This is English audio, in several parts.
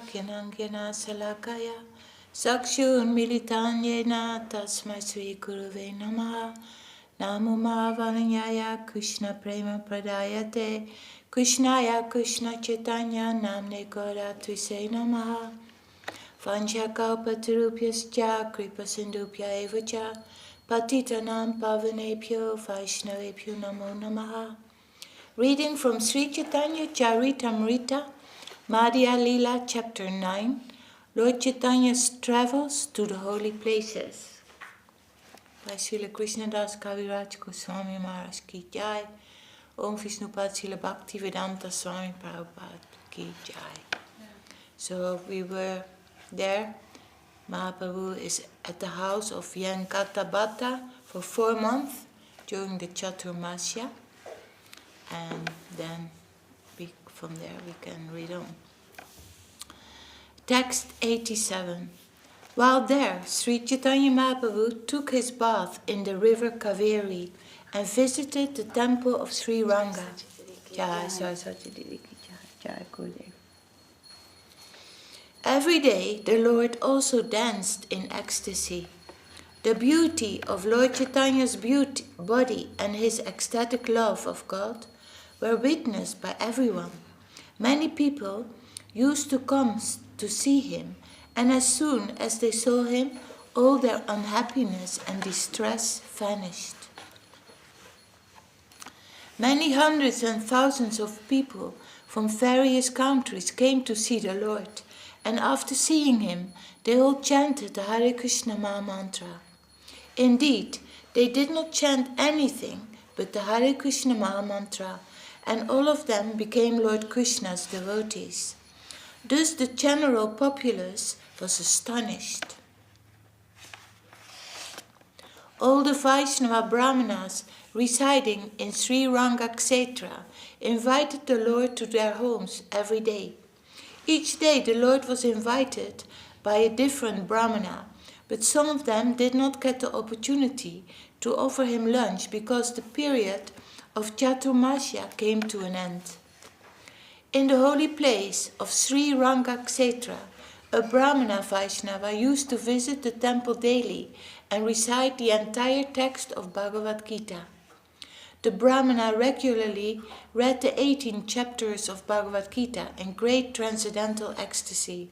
Kinangena salakaya Sakshun militanyena tasmai Sri Guruve Namaha Namo Mahavaranyaya Krishna Prema Pradayate Krishnaya Krishna Chaitanya Namne Gora Twise Namaha Vanchakalpatarupyascha Kripa Sindhupya Evacha Patitanam Pavanebhyo Vaishnavebhyo Namo Namaha. Reading from Caitanya-caritāmṛta, Madhya-līlā, Chapter 9, Lord Chaitanya's travels to the holy places. By Śrīla Kṛṣṇadāsa Kavirāja Gosvāmī Maharaj ki jai. Om Vishnupad Śrīla Bhakti Vedanta Swāmī Prabhupada ki jai. So we were there. Mahāprabhu is at the house of Caitanya-caritāmṛta for 4 months during the Ch.3. And then from there we can read on. Text 87. While there, Sri Chaitanya Mahaprabhu took his bath in the river Kaveri and visited the temple of Sri Ranga. Every day the Lord also danced in ecstasy. The beauty of Lord Chaitanya's body and his ecstatic love of God were witnessed by everyone. Many people used to come to see him, and as soon as they saw him, all their unhappiness and distress vanished. Many hundreds and thousands of people from various countries came to see the Lord, and after seeing him, they all chanted the Hare Krishna Maha Mantra. Indeed, they did not chant anything but the Hare Krishna Maha Mantra, and all of them became Lord Krishna's devotees. Thus the general populace was astonished. All the Vaishnava Brahmanas residing in Sri Ranga Kshetra invited the Lord to their homes every day. Each day the Lord was invited by a different Brahmana, but some of them did not get the opportunity to offer him lunch because the period of Ch.3 came to an end. In the holy place of Sri Ranga Kshetra, a Brahmana Vaishnava used to visit the temple daily and recite the entire text of Bhagavad Gita. The Brahmana regularly read the 18 chapters of Bhagavad Gita in great transcendental ecstasy.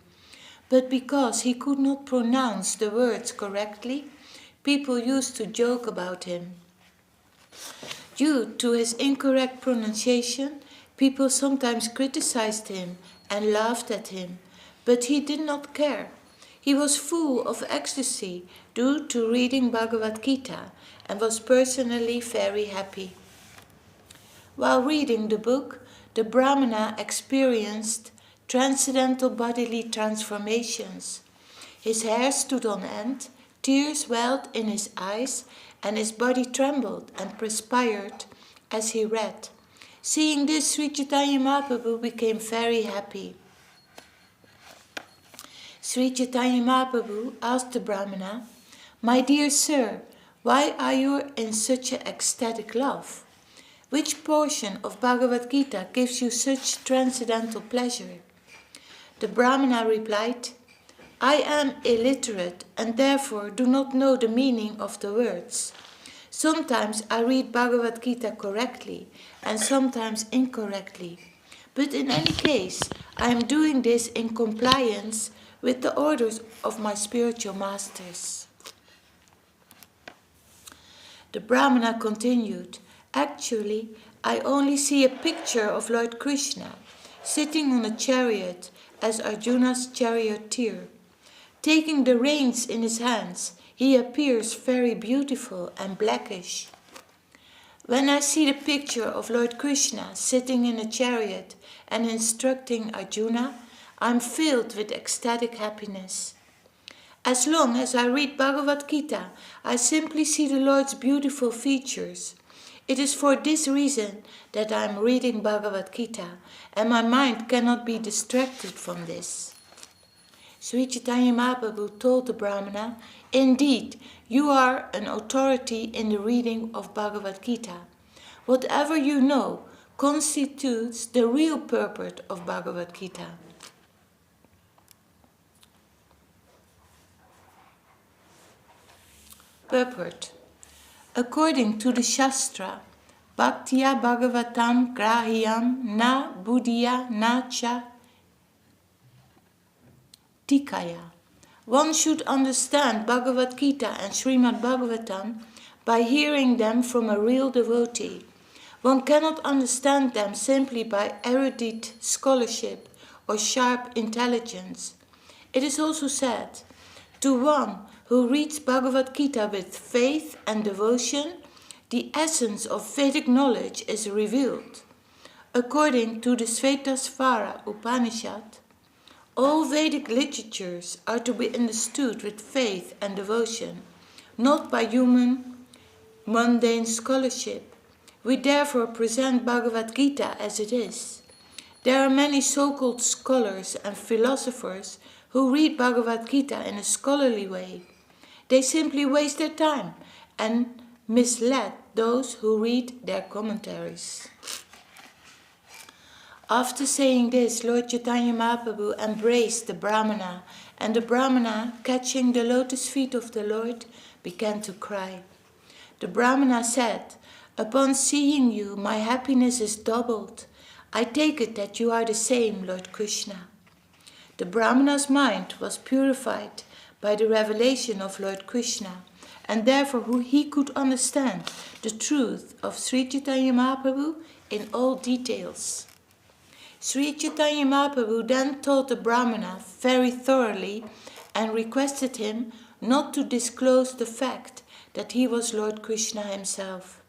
But because he could not pronounce the words correctly, people used to joke about him. Due to his incorrect pronunciation, people sometimes criticized him and laughed at him, but he did not care. He was full of ecstasy due to reading Bhagavad Gita and was personally very happy. While reading the book, the Brahmana experienced transcendental bodily transformations. His hair stood on end, tears welled in his eyes, and his body trembled and perspired as he read. Seeing this, Sri Chaitanya Mahaprabhu became very happy. Sri Chaitanya Mahaprabhu asked the Brahmana, "My dear sir, why are you in such an ecstatic love? Which portion of Bhagavad Gita gives you such transcendental pleasure?" The Brahmana replied, "I am illiterate and therefore do not know the meaning of the words. Sometimes I read Bhagavad Gita correctly and sometimes incorrectly. But in any case, I am doing this in compliance with the orders of my spiritual masters." The Brahmana continued, "Actually, I only see a picture of Lord Krishna sitting on a chariot as Arjuna's charioteer. Taking the reins in his hands, he appears very beautiful and blackish. When I see the picture of Lord Krishna sitting in a chariot and instructing Arjuna, I am filled with ecstatic happiness. As long as I read Bhagavad Gita, I simply see the Lord's beautiful features. It is for this reason that I am reading Bhagavad Gita, and my mind cannot be distracted from this." Sri Chaitanya Mahaprabhu told the Brahmana, "Indeed, you are an authority in the reading of Bhagavad Gita. Whatever you know constitutes the real purport of Bhagavad Gita." Purport. According to the Shastra, Bhaktya Bhagavatam Grahyam na Buddhya na cha Tikaya. One should understand Bhagavad Gita and Srimad Bhagavatam by hearing them from a real devotee. One cannot understand them simply by erudite scholarship or sharp intelligence. It is also said, to one who reads Bhagavad Gita with faith and devotion, the essence of Vedic knowledge is revealed. According to the Svetasvara Upanishad, all Vedic literatures are to be understood with faith and devotion, not by human, mundane scholarship. We therefore present Bhagavad Gita as it is. There are many so-called scholars and philosophers who read Bhagavad Gita in a scholarly way. They simply waste their time and mislead those who read their commentaries. After saying this, Lord Chaitanya Mahaprabhu embraced the Brahmana, and the Brahmana, catching the lotus feet of the Lord, began to cry. The Brahmana said, "Upon seeing you, my happiness is doubled. I take it that you are the same, Lord Krishna." The Brahmana's mind was purified by the revelation of Lord Krishna, and therefore he could understand the truth of Sri Chaitanya Mahaprabhu in all details. Sri Chaitanya Mahaprabhu then taught the Brahmana very thoroughly and requested him not to disclose the fact that he was Lord Krishna himself.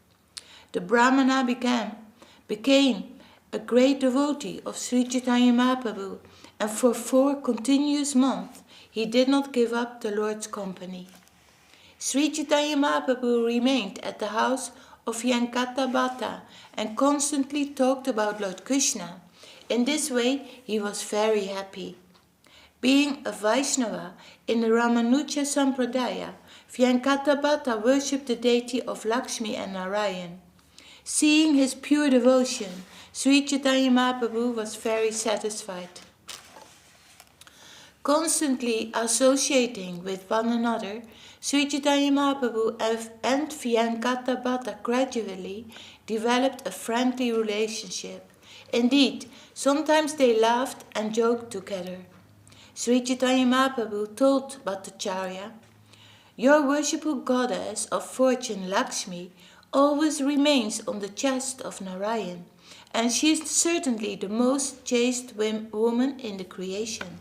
The Brahmana became a great devotee of Sri Chaitanya Mahaprabhu, and for 4 continuous months he did not give up the Lord's company. Sri Chaitanya Mahaprabhu remained at the house of Venkata and constantly talked about Lord Krishna. In this way he was very happy. Being a Vaishnava in the Ramanuja Sampradaya, Venkata worshipped the deity of Lakshmi and Narayan. Seeing his pure devotion, Sri Chaitanya Mahaprabhu was very satisfied. Constantly associating with one another, Sri Chaitanya Mahaprabhu and Venkata gradually developed a friendly relationship. Indeed, sometimes they laughed and joked together. Sri Chaitanya Mahaprabhu told Bhattacharya, "Your worshipful goddess of fortune Lakshmi always remains on the chest of Narayan, and she is certainly the most chaste woman in the creation.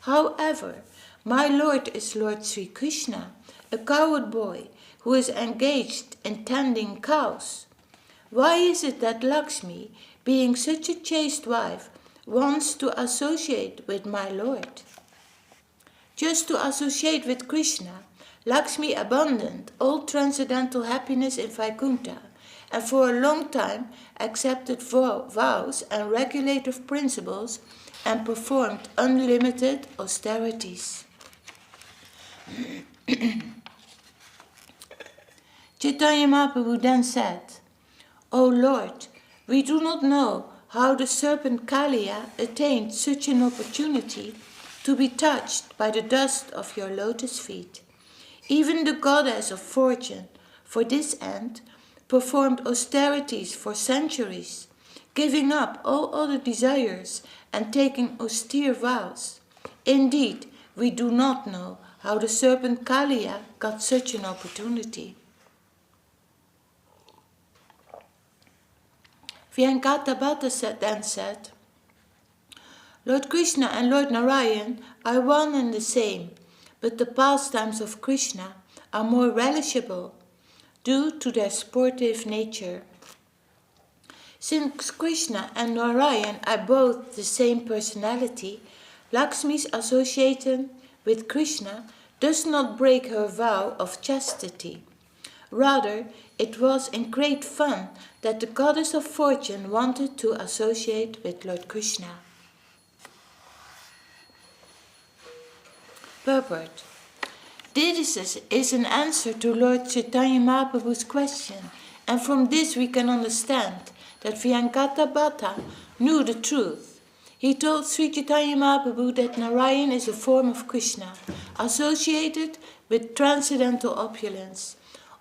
However, my Lord is Lord Sri Krishna, a cowherd boy who is engaged in tending cows. Why is it that Lakshmi, being such a chaste wife, wants to associate with my Lord?" Just to associate with Krishna, Lakshmi abandoned all transcendental happiness in Vaikuntha, and for a long time accepted vows and regulative principles and performed unlimited austerities. Chaitanya Mahaprabhu then said, "O Lord, we do not know how the serpent Kaliya attained such an opportunity to be touched by the dust of your lotus feet. Even the goddess of fortune, for this end, performed austerities for centuries, giving up all other desires and taking austere vows. Indeed, we do not know how the serpent Kaliya got such an opportunity." Venkata then said, "Lord Krishna and Lord Narayan are one and the same, but the pastimes of Krishna are more relishable due to their sportive nature. Since Krishna and Narayan are both the same personality, Lakshmi's association with Krishna does not break her vow of chastity. Rather, it was in great fun that the goddess of fortune wanted to associate with Lord Krishna." Purport. This is an answer to Lord Chaitanya Mahaprabhu's question, and from this we can understand that Venkata knew the truth. he told Sri Chaitanya Mahaprabhu that Narayan is a form of Krishna, associated with transcendental opulence.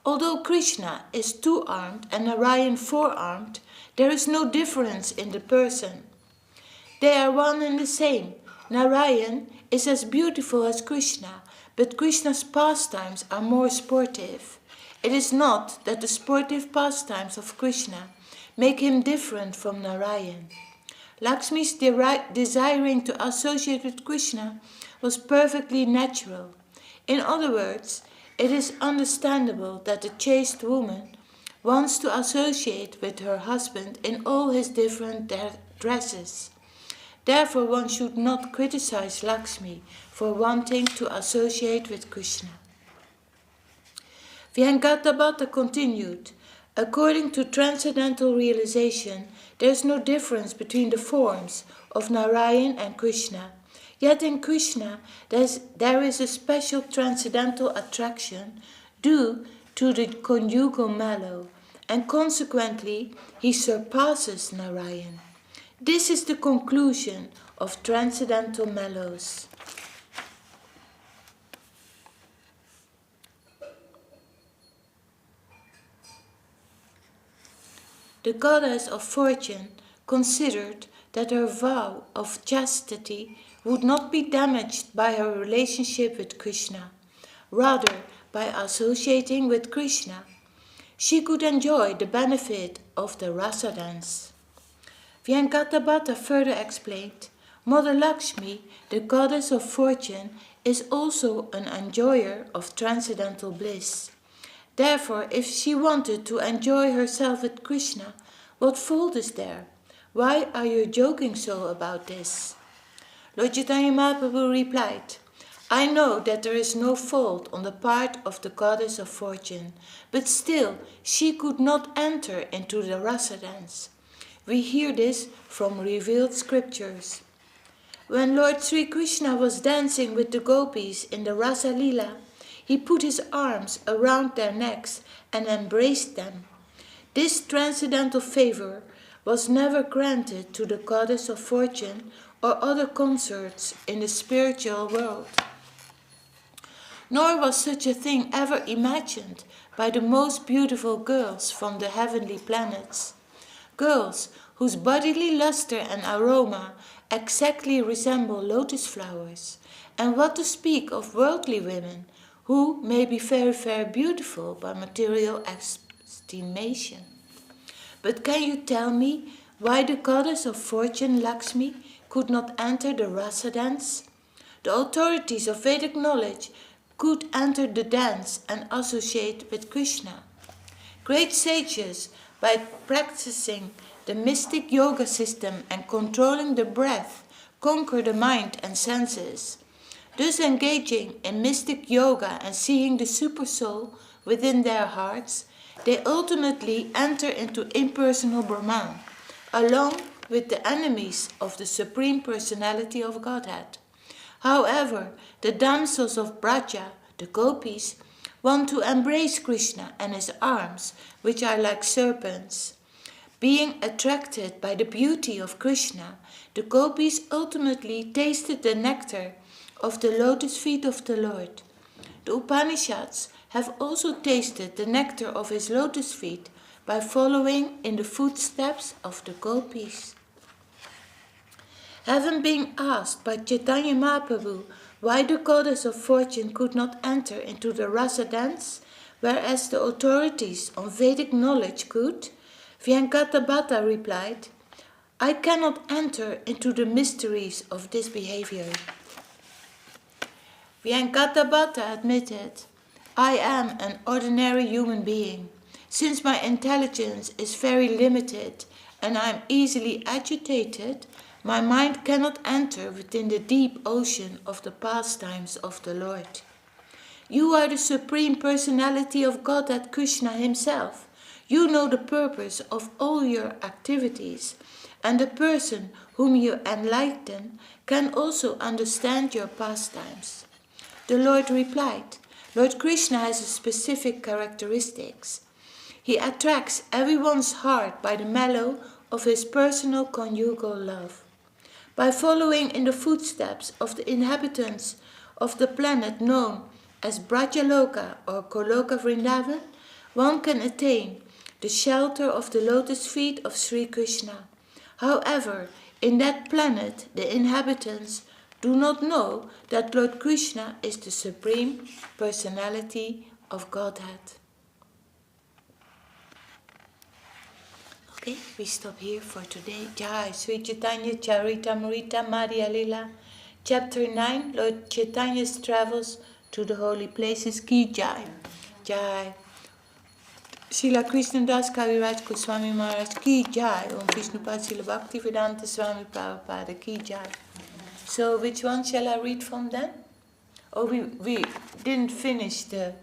Although Krishna is two-armed and Narayan four-armed, there is no difference in the person. They are one and the same. Narayan is as beautiful as Krishna, but Krishna's pastimes are more sportive. It is not that the sportive pastimes of Krishna make him different from Narayan. Lakshmi's desiring to associate with Krishna was perfectly natural. In other words, it is understandable that a chaste woman wants to associate with her husband in all his different dresses. Therefore, one should not criticize Lakshmi for wanting to associate with Krishna. Vyankata continued, according to transcendental realization, there is no difference between the forms of Narayan and Krishna. Yet in Krishna, there is a special transcendental attraction due to the conjugal mellow, and consequently, he surpasses Narayan. This is the conclusion of transcendental mellows. The goddess of fortune considered that her vow of chastity would not be damaged by her relationship with Krishna. Rather, by associating with Krishna, she could enjoy the benefit of the rasa dance. Vyankata further explained, Mother Lakshmi, the goddess of fortune, is also an enjoyer of transcendental bliss. Therefore, if she wanted to enjoy herself with Krishna, what fault is there? Why are you joking so about this? Lord Chaitanya Mahaprabhu replied, I know that there is no fault on the part of the goddess of fortune, but still she could not enter into the rasa dance. We hear this from revealed scriptures. When Lord Sri Krishna was dancing with the gopis in the Madhya-līlā, he put his arms around their necks and embraced them. This transcendental favor was never granted to the goddess of fortune or other consorts in the spiritual world. Nor was such a thing ever imagined by the most beautiful girls from the heavenly planets. Girls whose bodily luster and aroma exactly resemble lotus flowers, and what to speak of worldly women, who may be very, very beautiful by material estimation. But can you tell me why the goddess of fortune, Lakshmi, could not enter the rasa dance? The authorities of Vedic knowledge could enter the dance and associate with Krishna. Great sages, by practicing the mystic yoga system and controlling the breath, conquer the mind and senses. Thus engaging in mystic yoga and seeing the supersoul within their hearts, they ultimately enter into impersonal Brahman, along with the enemies of the Supreme Personality of Godhead. However, the damsels of Braja, the gopis, want to embrace Krishna and his arms, which are like serpents. Being attracted by the beauty of Krishna, the gopis ultimately tasted the nectar of the lotus feet of the Lord. The Upanishads have also tasted the nectar of his lotus feet by following in the footsteps of the gopis. Having been asked by Chaitanya Mahaprabhu why the goddess of fortune could not enter into the rasa dance, whereas the authorities on Vedic knowledge could, Vyankata replied, I cannot enter into the mysteries of this behavior. Vyankata admitted, I am an ordinary human being. Since my intelligence is very limited and I am easily agitated, my mind cannot enter within the deep ocean of the pastimes of the Lord. You are the Supreme Personality of Godhead Krishna himself. You know the purpose of all your activities, and the person whom you enlighten can also understand your pastimes. The Lord replied, Lord Krishna has specific characteristics. He attracts everyone's heart by the mellow of his personal conjugal love. By following in the footsteps of the inhabitants of the planet known as Brajaloka or Goloka Vrindavan, one can attain the shelter of the lotus feet of Sri Krishna. However, in that planet, the inhabitants do not know that Lord Krishna is the Supreme Personality of Godhead. Okay, we stop here for today. Jai Sri Caitanya-caritāmṛta Madhya-līlā. Chapter 9, Lord Chaitanya's travels to the holy places. Ki Jai. Jai. Śrīla Kṛṣṇadāsa Kavirāja Gosvāmī Maharaj Ki Jai. Om Vishnupad Śrīla Bhakti Vedanta Swāmī Prabhupada Ki Jai. So which one shall I read from then? Oh, we didn't finish the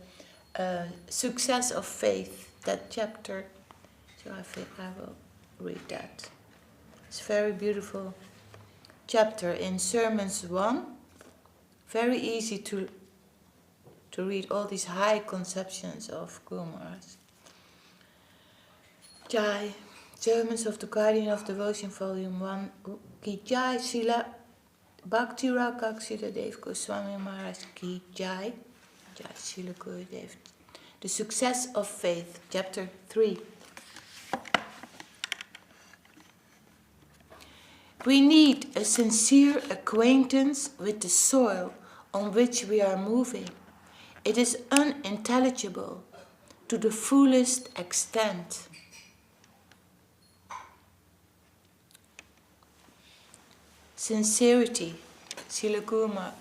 success of faith, that chapter. So I think I will read that. It's a very beautiful chapter in Sermons 1. Very easy to read all these high conceptions of Guru Maharaj. Jai, Sermons of the Guardian of Devotion, Volume 1. Ki Jai, Śrīla Bhakti Rakshitadev Gosvāmī Maharaj Ki Jai. Jai, Śrīla Gurudev. The Success of Faith, Chapter 3. We need a sincere acquaintance with the soil on which we are moving. It is unintelligible to the fullest extent. Sincerity. Srila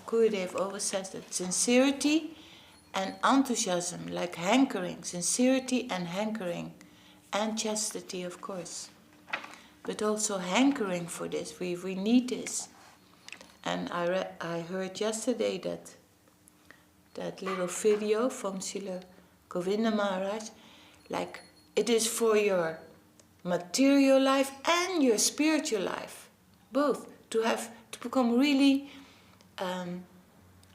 Gurudev always says that sincerity and enthusiasm, like hankering, sincerity and hankering, and chastity, of course. But also hankering for this, we need this. And I heard yesterday that little video from Srila Govinda Maharaj, like it is for your material life and your spiritual life, both, to become really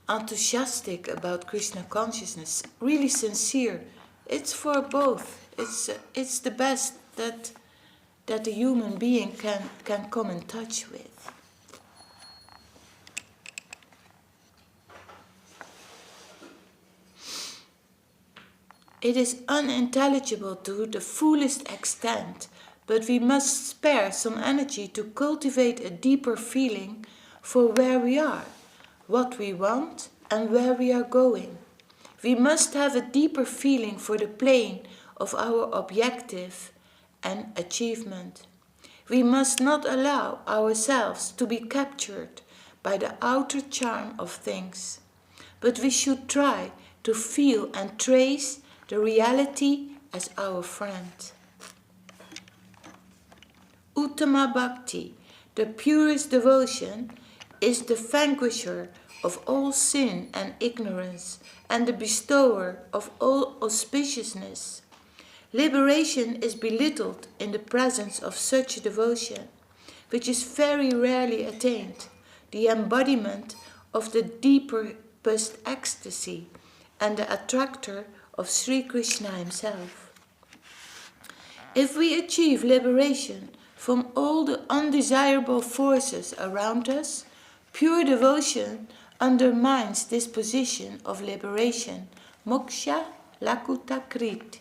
enthusiastic about Krishna consciousness, really sincere. It's for both. It's the best that a human being can come in touch with. It is unintelligible to the fullest extent, but we must spare some energy to cultivate a deeper feeling for where we are, what we want, and where we are going. We must have a deeper feeling for the plane of our objective and achievement. We must not allow ourselves to be captured by the outer charm of things, but we should try to feel and trace the reality as our friend. Uttama Bhakti, the purest devotion, is the vanquisher of all sin and ignorance and the bestower of all auspiciousness. Liberation is belittled in the presence of such a devotion, which is very rarely attained, the embodiment of the deepest ecstasy and the attractor of Sri Krishna himself. If we achieve liberation from all the undesirable forces around us, pure devotion undermines this position of liberation, moksha lakuta krit.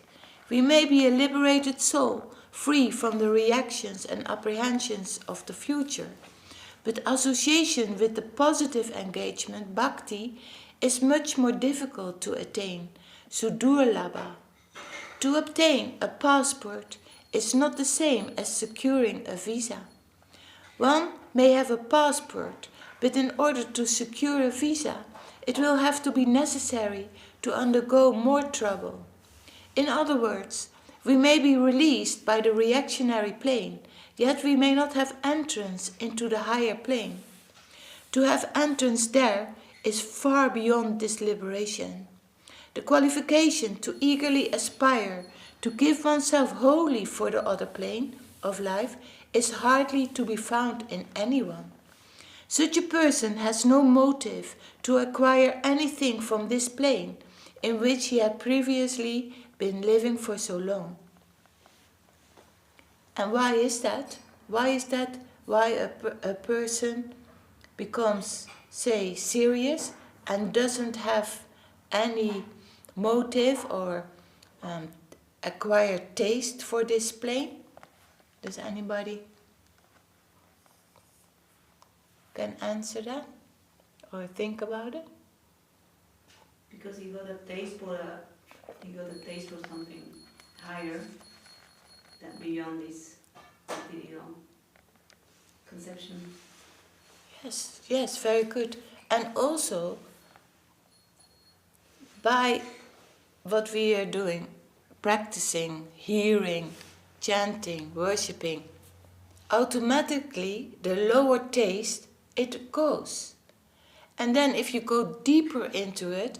We may be a liberated soul, free from the reactions and apprehensions of the future, but association with the positive engagement, bhakti, is much more difficult to attain, sudurlabha. To obtain a passport is not the same as securing a visa. One may have a passport, but in order to secure a visa, it will have to be necessary to undergo more trouble. In other words, we may be released by the reactionary plane, yet we may not have entrance into the higher plane. To have entrance there is far beyond this liberation. The qualification to eagerly aspire to give oneself wholly for the other plane of life is hardly to be found in anyone. Such a person has no motive to acquire anything from this plane in which he had previously been living for so long. And why is that? Why why a person becomes, say, serious and doesn't have any motive or acquired taste for this plane? Does anybody can answer that or think about it? Because he got a taste for something higher than beyond this material conception. Yes, very good. And also, by what we are doing, practicing, hearing, chanting, worshipping, automatically the lower taste, it goes. And then if you go deeper into it,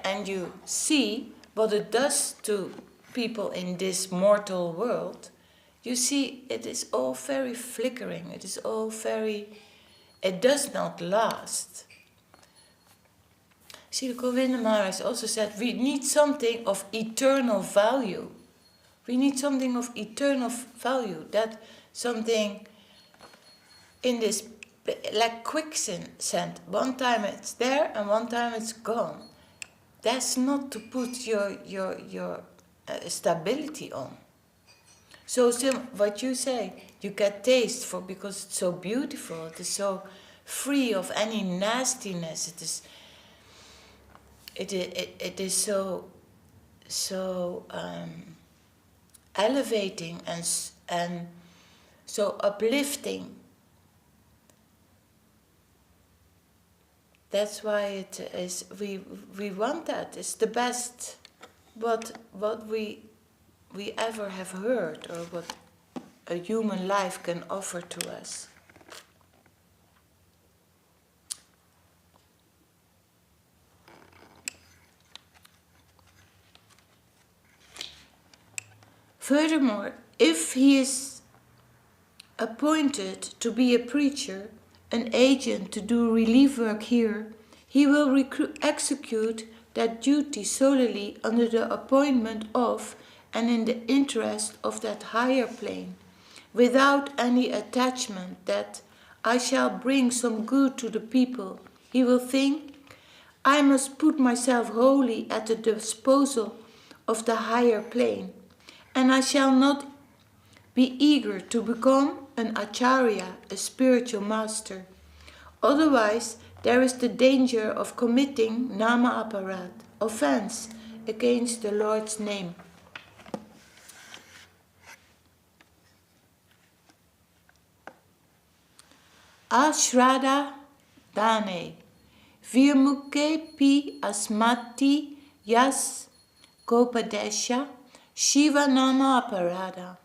and you see what it does to people in this mortal world, you see it is all very flickering, it is all very, it does not last. Śrīla Govinda Maharaj also said we need something of eternal value. We need something of eternal value, that something in this, like quicksand, one time it's there and one time it's gone. That's not to put your stability on. So what you say, you get taste for because it's so beautiful, it is so free of any nastiness, it is so elevating and so uplifting. That's why it is. We want that. It's the best what we ever have heard, or what a human life can offer to us. Furthermore, if he is appointed to be a preacher, an agent to do relief work here, he will execute that duty solely under the appointment of and in the interest of that higher plane, without any attachment that I shall bring some good to the people. He will think, I must put myself wholly at the disposal of the higher plane, and I shall not be eager to become an acharya, a spiritual master. Otherwise, there is the danger of committing nama aparat, offense against the Lord's name. Ashraddha dane, virmukhe pi asmati yas gopadesha shiva nama aparada.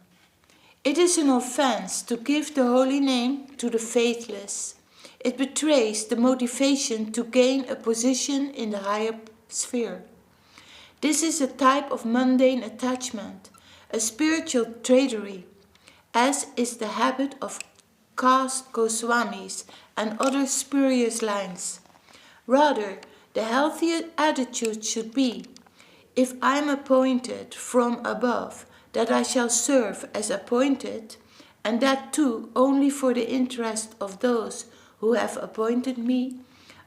It is an offense to give the holy name to the faithless. It betrays the motivation to gain a position in the higher sphere. This is a type of mundane attachment, a spiritual tradery, as is the habit of caste Gosvāmīs and other spurious lines. Rather, the healthy attitude should be, if I am appointed from above, that I shall serve as appointed, and that too only for the interest of those who have appointed me.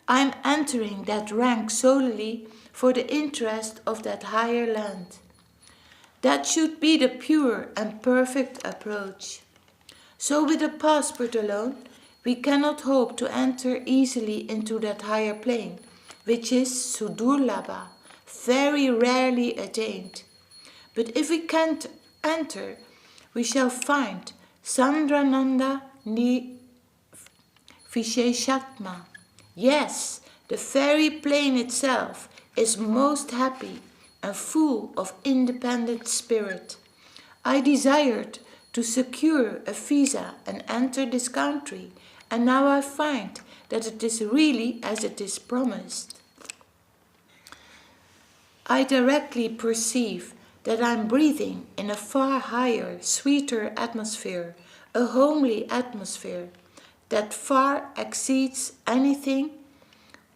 I am entering that rank solely for the interest of that higher land. That should be the pure and perfect approach. So with a passport alone, we cannot hope to enter easily into that higher plane, which is sudurlabha, very rarely attained. But if we can't enter, we shall find Sandrananda ni Visheshatma. Yes, the very plane itself is most happy and full of independent spirit. I desired to secure a visa and enter this country, and now I find that it is really as it is promised. I directly perceive that I am breathing in a far higher, sweeter atmosphere, a homely atmosphere that far exceeds anything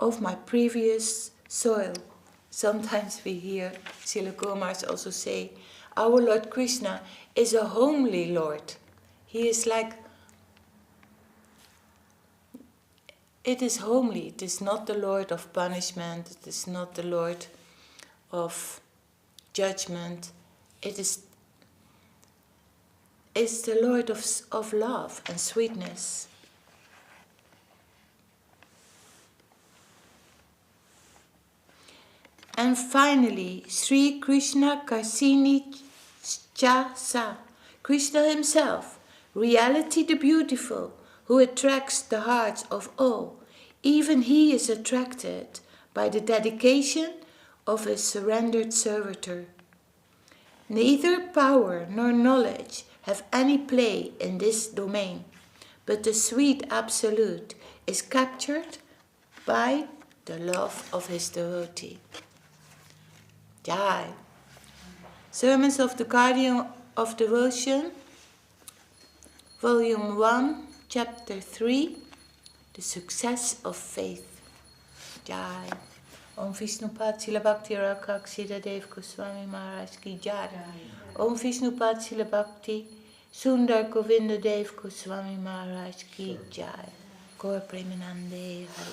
of my previous soil. Sometimes we hear Śrīla Gopāls also say, our Lord Krishna is a homely Lord. He is like it is homely. It is not the Lord of punishment. It is not the Lord of judgment. It's the Lord of love and sweetness. And finally, Sri Krishna Caitanya-caritāmṛta, Krishna himself, reality the beautiful, who attracts the hearts of all. Even he is attracted by the dedication of his surrendered servitor. Neither power nor knowledge have any play in this domain, but the sweet absolute is captured by the love of his devotee. Jai. Sermons of the Guardian of Devotion, Volume 1, Chapter 3, The Success of Faith. Jai. Om Vishnupad Srila Bhakti Rakak Siddhadev Gosvāmī Maharaj ki Jai. Om Vishnupad Srila Bhakti Sundar Govinda Dev Gosvāmī Maharaj ki Jai. Gaur Premanande Hari.